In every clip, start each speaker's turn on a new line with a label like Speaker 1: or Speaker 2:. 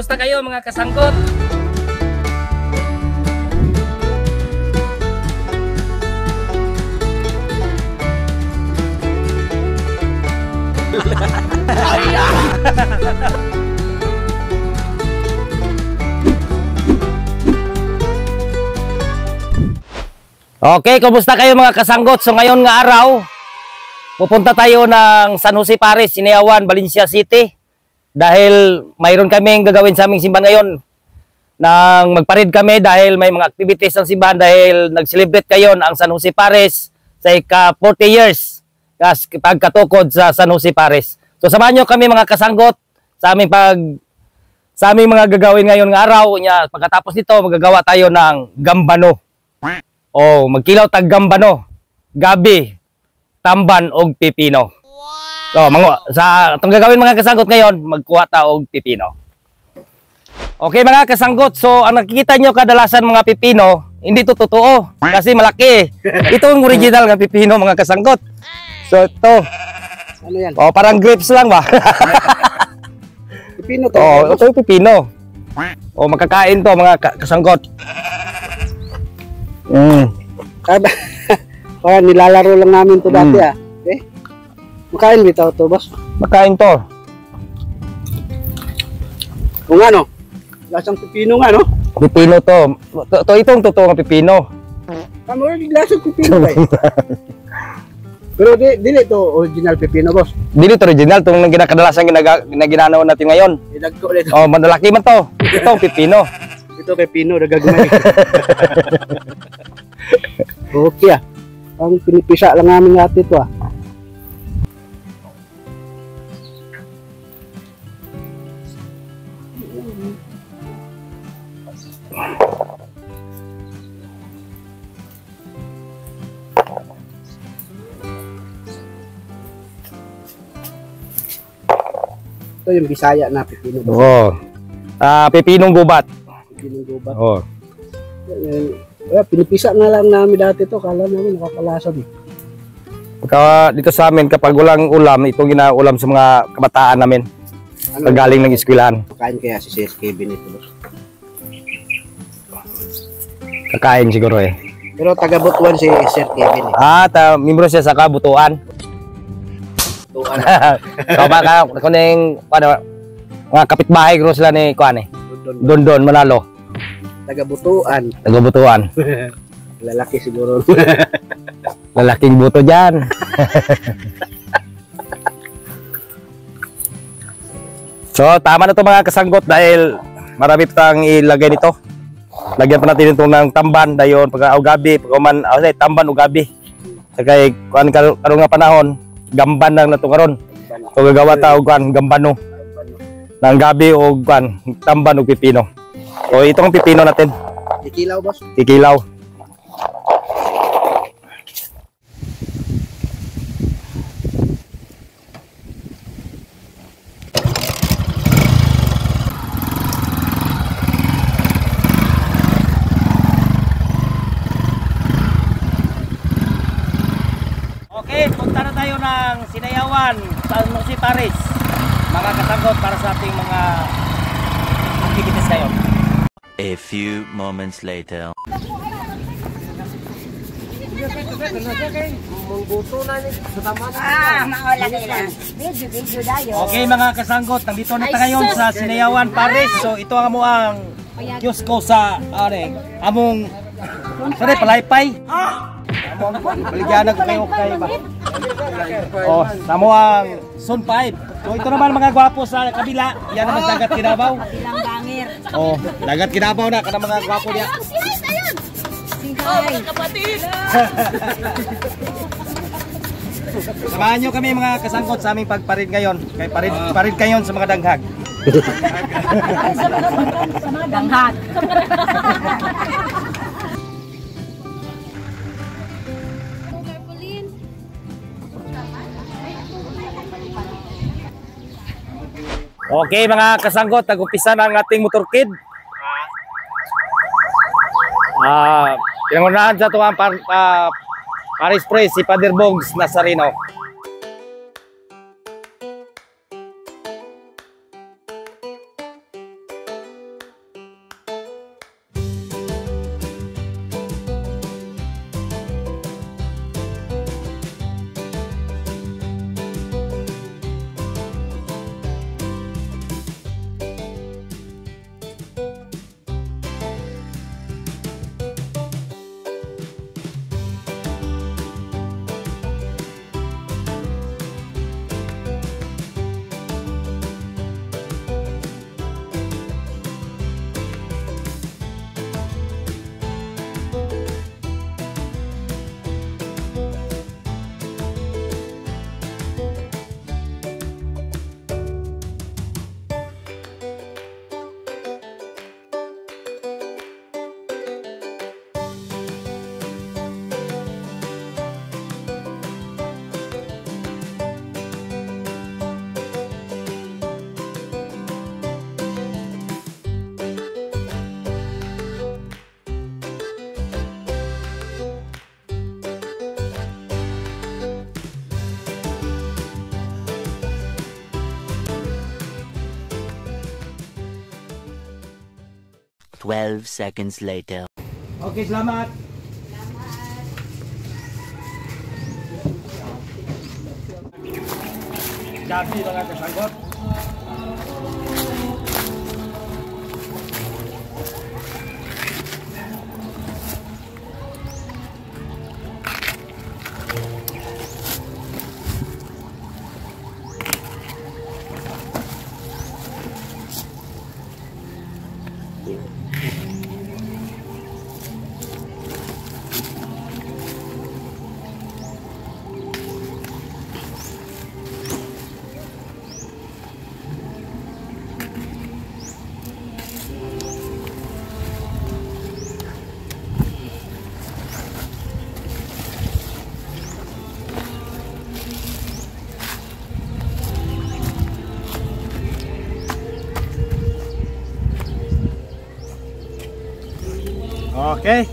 Speaker 1: kumusta kayo mga kasangkot? Okay, kumusta kayo mga kasanggot? So ngayon nga araw, pupunta tayo ng San Jose Paris, Sinayawan, Valencia City. Dahil mayroon kaming gagawin sa aming simbahan ngayon. Nang magparid kami dahil may mga activities ng simbahan dahil nag-celebrate kayo ang San Jose Paris sa ika-40 years pagkatukod sa San Jose Paris. So samahan nyo kami mga kasanggot sa aming mga gagawin ngayon nga araw. Pagkatapos nito, magagawa tayo ng gambano. O magkilaw tag gambano, gabi, tamban og pipino. So sa itong gagawin mga kasanggot ngayon, magkuha ta og pipino. Okay mga kasanggot, so ang nakikita nyo kadalasan mga pipino, hindi to totoo kasi malaki. Ito ang original nga pipino mga kasanggot. So ito.
Speaker 2: Ano yan?
Speaker 1: Oh, parang grapes lang ba?
Speaker 2: Pipino to.
Speaker 1: Oh, ito yung pipino. Oh, makakain to mga kasanggot.
Speaker 2: Kaya nilalaro lang namin to dati Okay? Makain bitaw to, boss.
Speaker 1: Makain to.
Speaker 2: Kung ano? Lasang pipino nga, no?
Speaker 1: Pipino to. Itong totoo ng pipino.
Speaker 2: Tama rin, lasang pipino ba Pero dili to original pipino, boss.
Speaker 1: Dili to original. Itong kadalasan ginanaw natin ngayon. Oh, malaki man to. Itong pipino.
Speaker 2: Ito pipino, nagagumay. Okay Ang pinipisa lang namin natin ito Ito yung Bisaya na pipino.
Speaker 1: Oo. Pipinong gubat.
Speaker 2: Pipinong gubat.
Speaker 1: Oo.
Speaker 2: Pinipisa nga lang namin dati to, kala namin nakakalasad
Speaker 1: Dito sa amin kapag walang ulam, ito ginaulam sa mga kabataan namin. Galing ng eskwelahan.
Speaker 2: Kakain kaya si Sir Kevin ito, boss?
Speaker 1: Kakain siguro
Speaker 2: Pero taga-Butuan si Sir Kevin
Speaker 1: membro siya sa kabutuan.
Speaker 2: Butuan.
Speaker 1: Mga kapitbahay ko sila ni Kuan Dondon Manalo.
Speaker 2: Taga-Butuan.
Speaker 1: Taga-Butuan.
Speaker 2: Lalaki siguro.
Speaker 1: Lalaking buto dyan. So, tama na to mga kasanggot dahil marami pang ilagay nito. Lagyan pa natin ito ng tamban dayon pagka gabi, tamban o gabi. Saka karong nga panahon, gamban lang na ito karon. So, gagawa tayo gambano. Ng gabi o tamban o pipino. So, itong pipino natin.
Speaker 2: Tikilaw, boss?
Speaker 1: Tikilaw. Okay, punta na tayo ng Sinayawan, San Jose Paris. Mga kasanggot para sa ating mga activities ngayon.
Speaker 3: A few moments later.
Speaker 1: Okay mga kasanggot, nandito na tayo ngayon sa Sinayawan, Paris. So ito ang amuang kiosko sa among palaypay. Baligyanan ko kayo ba? Oh, amuang Sun 5. So ito naman mga gwapo sa kabila, yan naman dagat Kinabaw.
Speaker 4: Kabilang bangir.
Speaker 1: Oh, dagat Kinabaw na kana mga gwapo niya.
Speaker 4: Oh, mga kapatid.
Speaker 1: Samahan nyo kami mga kasangkot sa aming pagparid ngayon. Kay parid kayo sa mga danghag.
Speaker 4: Sa mga danghag.
Speaker 1: Okay mga kasanggot, nag-umpisa na ang ating motorkid. Pinangunahan sa tuwang Paris Press si Father Bogs Nazareno.
Speaker 3: 12 seconds later.
Speaker 1: Okay, salamat. Gabi mga kasanggot. Okay.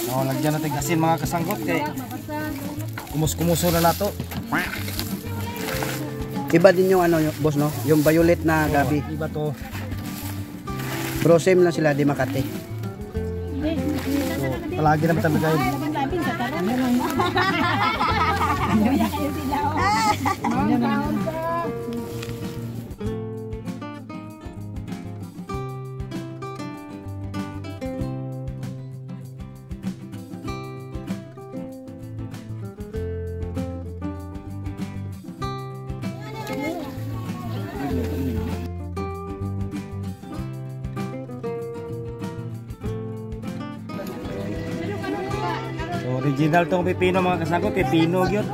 Speaker 1: Oh, lagyan natin asin mga kasanggot kay kumus-kumuso na nato.
Speaker 2: Iba din yung ano, boss, no? Yung violet na gabi.
Speaker 1: Iba to.
Speaker 2: Bro, same lang sila, di Makati.
Speaker 1: So, palagi naman talaga yun. So, original tong pipino mga kasanggot, pipino yun.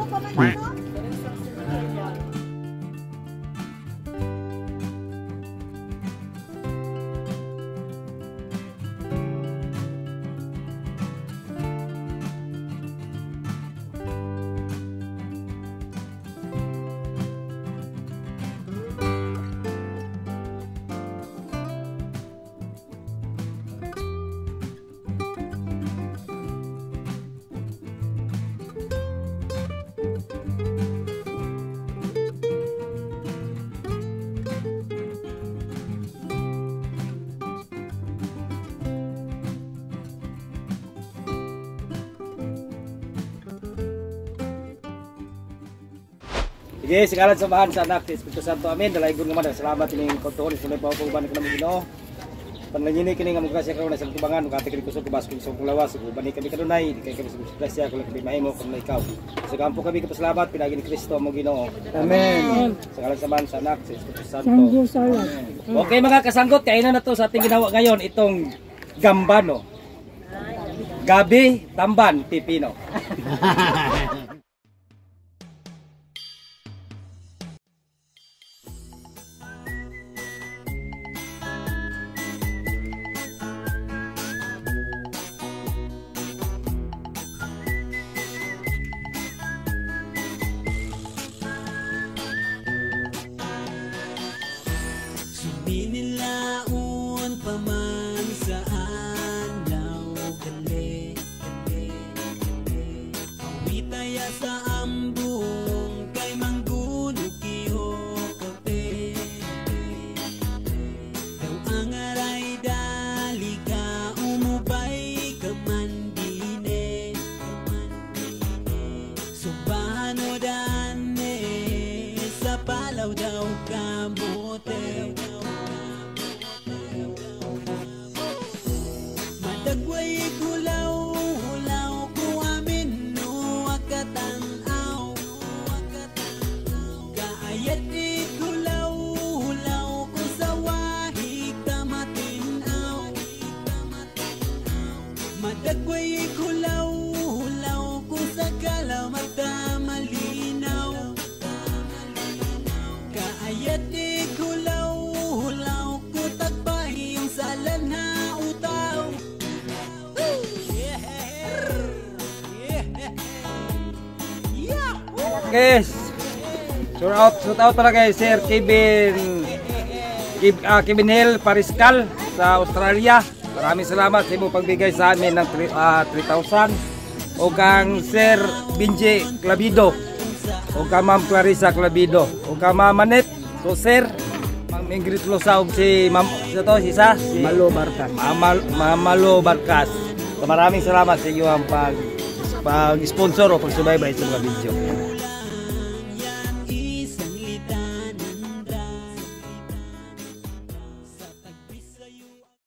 Speaker 1: Sige, sikalan sa bahan sa anak, Espiritu Santo, amin. Dalaygon naman, salamat ining kontuhon, sunay pa ako uban ka namin Ginoo. Panlangini kini nga mga grasya karon sa tubangan, kati kini kusog kubas kung isong lawas, ubani kami kanunay, di kay kami sa grasya kung kami mahimo kung ikaw. Sa kampo kami kapasalamat, pinagi ni Kristo mo Ginoo.
Speaker 2: Amen.
Speaker 1: Sikalan sa bahan sa anak, sa Espiritu Santo. Okay mga kasanggot, kainan na to sa ating ginawa ngayon, itong gambano. Gabi, tamban, pipino.
Speaker 5: Binilaon pa man sa alaw, kale, awit
Speaker 6: Okay. Shout out pala kay Sir Kevin Hill Pariscal sa Australia. Maraming salamat sa imong pagbigay sa amin ng 3,000. O kang Sir Binji Clavido. O kang Ma'am Clarissa Clavido. O kang Ma'am Manet. So Sir, Ma'am Ingrid Losa o si Ma'am si
Speaker 2: Malo Barkas.
Speaker 6: Malo Barkas. So, maraming salamat sa iyo ang pag-sponsor o pagsubaybay sa mga video.